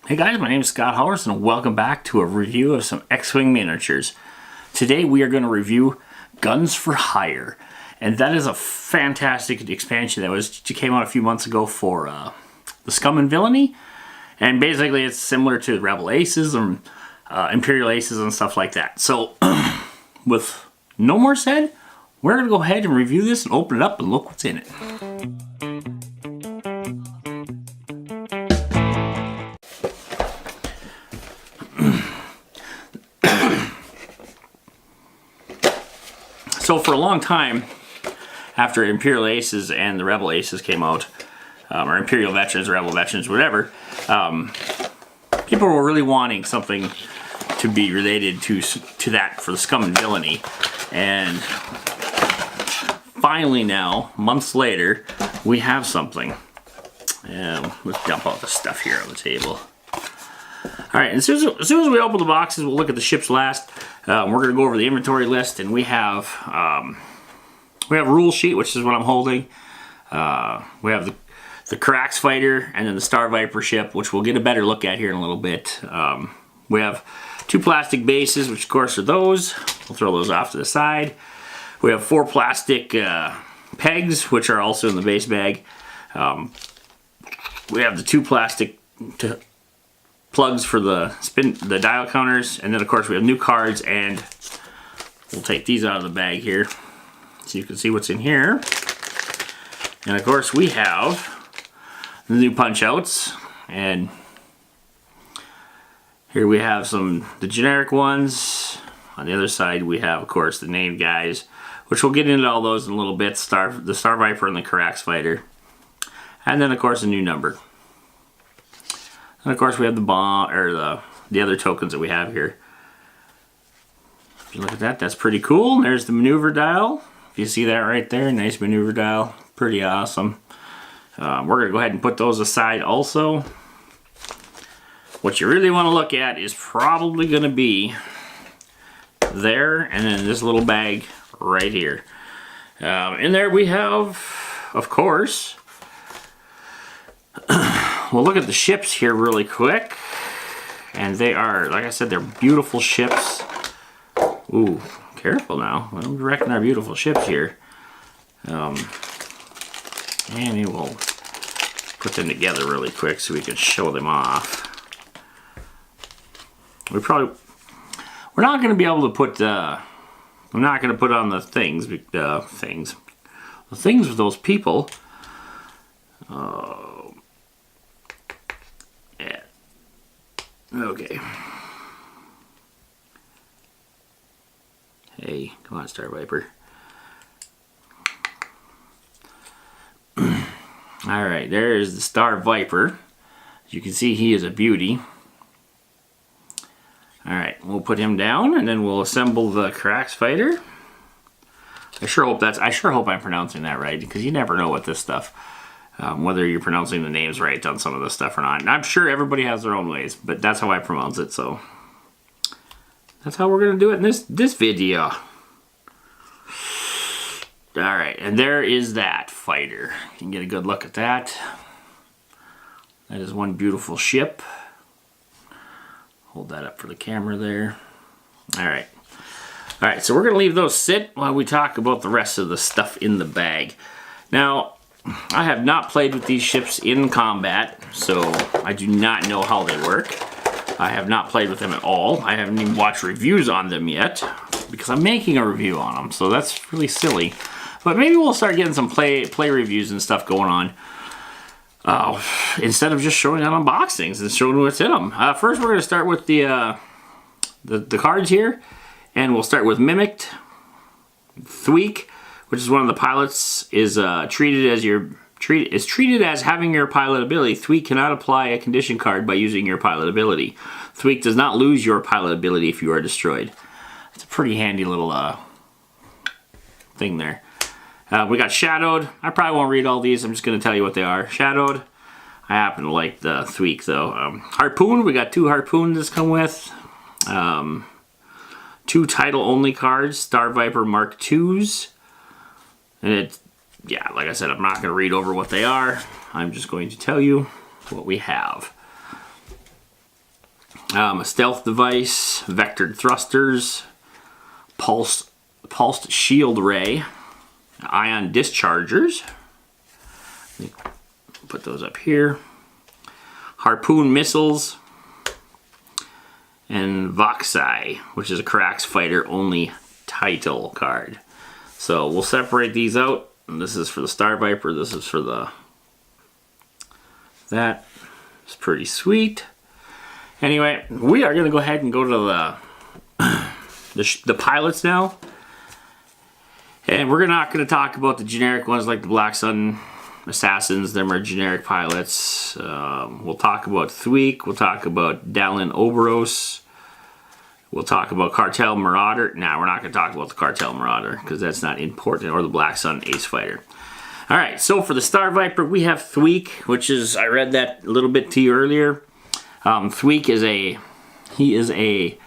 Hey guys, my name is Scott Hollers and welcome back to a review of some X-Wing miniatures. Today we are going to review Guns for Hire, and that is a fantastic expansion that came out a few months ago for the Scum and Villainy, and basically it's similar to Rebel Aces and Imperial Aces and stuff like that. So with no more said, we're going to go ahead and review this and open it up and look what's in it. So for a long time, after Imperial Aces and the Rebel Aces came out, or Imperial Veterans, Rebel Veterans, whatever, people were really wanting something to be related to that for the Scum and Villainy. And finally now, months later, we have something. Let's dump all the stuff here on the table. Alright, as soon as we open the boxes, we'll look at the ships last. We're going to go over the inventory list, and we have a rule sheet, which is what I'm holding. We have the Carax fighter, and then the Star Viper ship, which we'll get a better look at here in a little bit. We have two plastic bases, which of course are those. We'll throw those off to the side. We have four plastic pegs, which are also in the base bag. We have the two plastic plugs for the dial counters, and then of course we have new cards, and we'll take these out of the bag here so you can see what's in here. And of course we have the new punch outs, and here we have the generic ones. On the other side we have of course the named guys, which we'll get into all those in a little bit. The Star Viper and the Carax fighter, and then of course a new number. And of course we have the bomb, or the other tokens that we have here. If you look at that, that's pretty cool. There's the maneuver dial. If you see that right there, nice maneuver dial. Pretty awesome. We're going to go ahead and put those aside also. What you really want to look at is probably going to be there, and then this little bag right here. In there we have, of course, we'll look at the ships here really quick, and they are, like I said, they're beautiful ships. Ooh, careful now. I don't reckon they're beautiful ships here. And we'll put them together really quick so we can show them off. We're not going to be able to put, I'm not going to put on the things with those people. Yeah. Okay. Hey, come on, Star Viper. Alright, there's the Star Viper. As you can see, he is a beauty. Alright, we'll put him down, and then we'll assemble the Carax fighter. I sure hope I'm pronouncing that right, because you never know with this stuff. Whether you're pronouncing the names right on some of this stuff or not. And I'm sure everybody has their own ways, but that's how I pronounce it, so that's how we're going to do it in this video. Alright, and there is that fighter. You can get a good look at that. That is one beautiful ship. Hold that up for the camera there. Alright. Alright, so we're going to leave those sit while we talk about the rest of the stuff in the bag. Now, I have not played with these ships in combat, so I do not know how they work. I have not played with them at all. I haven't even watched reviews on them yet, because I'm making a review on them, so that's really silly. But maybe we'll start getting some play reviews and stuff going on, instead of just showing out unboxings and showing what's in them. First we're going to start with the cards here, and we'll start with Mimicked. Thweek, which is one of the pilots, is treated as having your pilot ability. Thweek cannot apply a condition card by using your pilot ability. Thweek does not lose your pilot ability if you are destroyed. It's a pretty handy little thing there. We got Shadowed. I probably won't read all these. I'm just going to tell you what they are. Shadowed. I happen to like the Thweek though. Harpoon. We got two Harpoons this come with. Two title-only cards. Star Viper Mark IIs. And yeah, like I said, I'm not going to read over what they are. I'm just going to tell you what we have. A stealth device, vectored thrusters, pulsed shield ray, ion dischargers. Put those up here. Harpoon missiles, and Voxai, which is a Carax fighter only title card. So we'll separate these out. And this is for the Star Viper. This is for the that. It's pretty sweet. Anyway, we are going to go ahead and go to the pilots now. And we're not going to talk about the generic ones like the Black Sun Assassins. Them are generic pilots. We'll talk about Thweek. We'll talk about Dallin Oberos. We'll talk about Cartel Marauder. Nah, we're not going to talk about the Cartel Marauder because that's not important. Or the Black Sun Ace Fighter. Alright, so for the Star Viper, we have Thweek, which is, I read that a little bit to you earlier. Thweek is a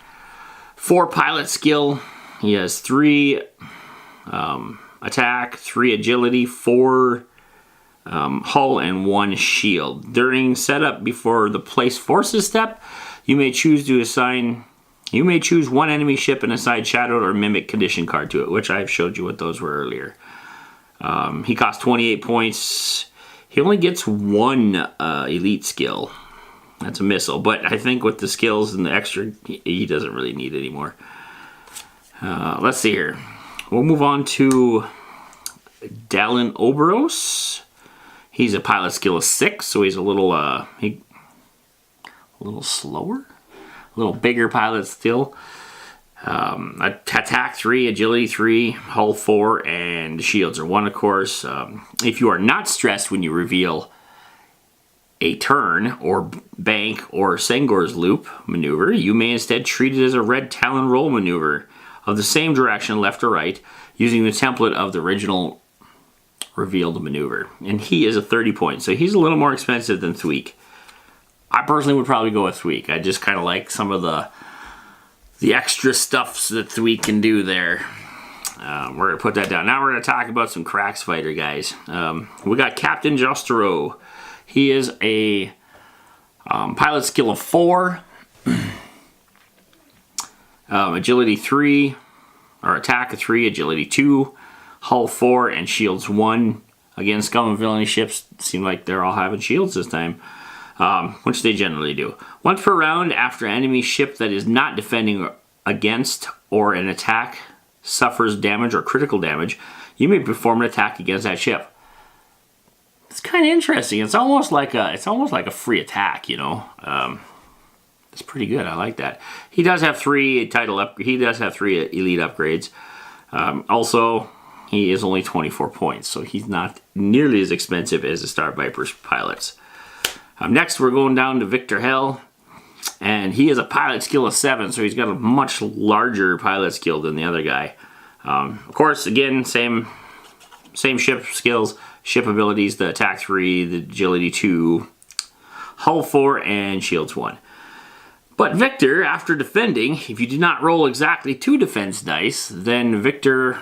4 pilot skill. He has 3 attack, 3 agility, 4 hull, and 1 shield. During setup before the place forces step, you may choose one enemy ship and assign shadowed or mimic condition card to it, which I've showed you what those were earlier. He costs 28 points. He only gets 1 elite skill. That's a missile, but I think with the skills and the extra, he doesn't really need it anymore. Let's see here. We'll move on to Dallin Oberos. He's a pilot skill of 6, so he's a little slower, a little bigger pilot still. Attack 3, agility 3, hull 4, and shields are 1, of course. If you are not stressed when you reveal a turn or bank or Sengor's loop maneuver, you may instead treat it as a red Talon roll maneuver of the same direction, left or right, using the template of the original revealed maneuver. And he is a 30 point, so he's a little more expensive than Thweek. I personally would probably go with Thweek. I just kind of like some of the extra stuff that Thweek can do there. We're going to put that down. Now we're going to talk about some Carax fighter guys. We got Captain Justero. He is a pilot skill of 4, agility 3, or attack of 3, agility 2, hull 4, and shields 1. Again, Scum and Villainy ships seem like they're all having shields this time, which they generally do. Once per round, after an enemy ship that is not defending against or an attack suffers damage or critical damage, you may perform an attack against that ship. It's kind of interesting. It's almost like a free attack, you know. It's pretty good. I like that. He does have 3 He does have 3 elite upgrades. Also, he is only 24 points, so he's not nearly as expensive as the Star Viper's pilots. Next, we're going down to Victor Hell, and he has a pilot skill of 7, so he's got a much larger pilot skill than the other guy. Of course, again, same ship skills. Ship abilities, the attack 3, the agility 2, hull 4, and shields 1. But Victor, after defending, if you did not roll exactly 2 defense dice, then Victor...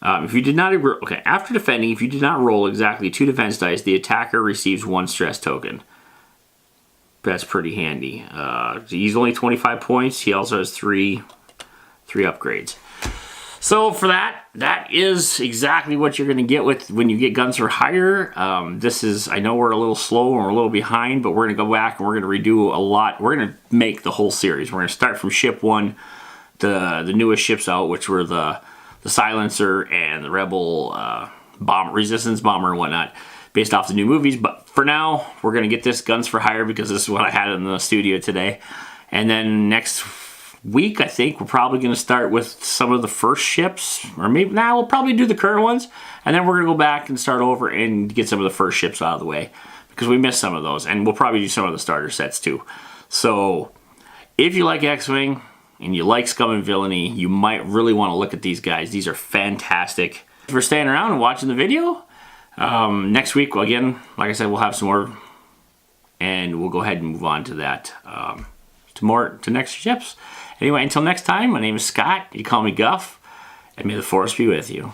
after defending, if you did not roll exactly 2 defense dice, the attacker receives 1 stress token. That's pretty handy. He's only 25 points. He also has 3 upgrades. So for that is exactly what you're going to get with when you get Guns for Hire. I know we're a little slow and we're a little behind, but we're going to go back and we're going to redo a lot. We're going to make the whole series. We're going to start from ship 1, the newest ships out, which were the Silencer and the Rebel Resistance Bomber and whatnot, based off the new movies. But for now, we're going to get this Guns for Hire because this is what I had in the studio today. And then next week, I think we're probably going to start with some of the first ships, or maybe now we'll probably do the current ones, and then we're going to go back and start over and get some of the first ships out of the way because we missed some of those, and we'll probably do some of the starter sets too. So if you like X-Wing and you like Scum and Villainy, you might really want to look at these guys. These are fantastic. Thanks for staying around and watching the video. Next week, again, like I said, we'll have some more, and we'll go ahead and move on to that, to next ships. Anyway, until next time, my name is Scott. You call me Guff, and may the Force be with you.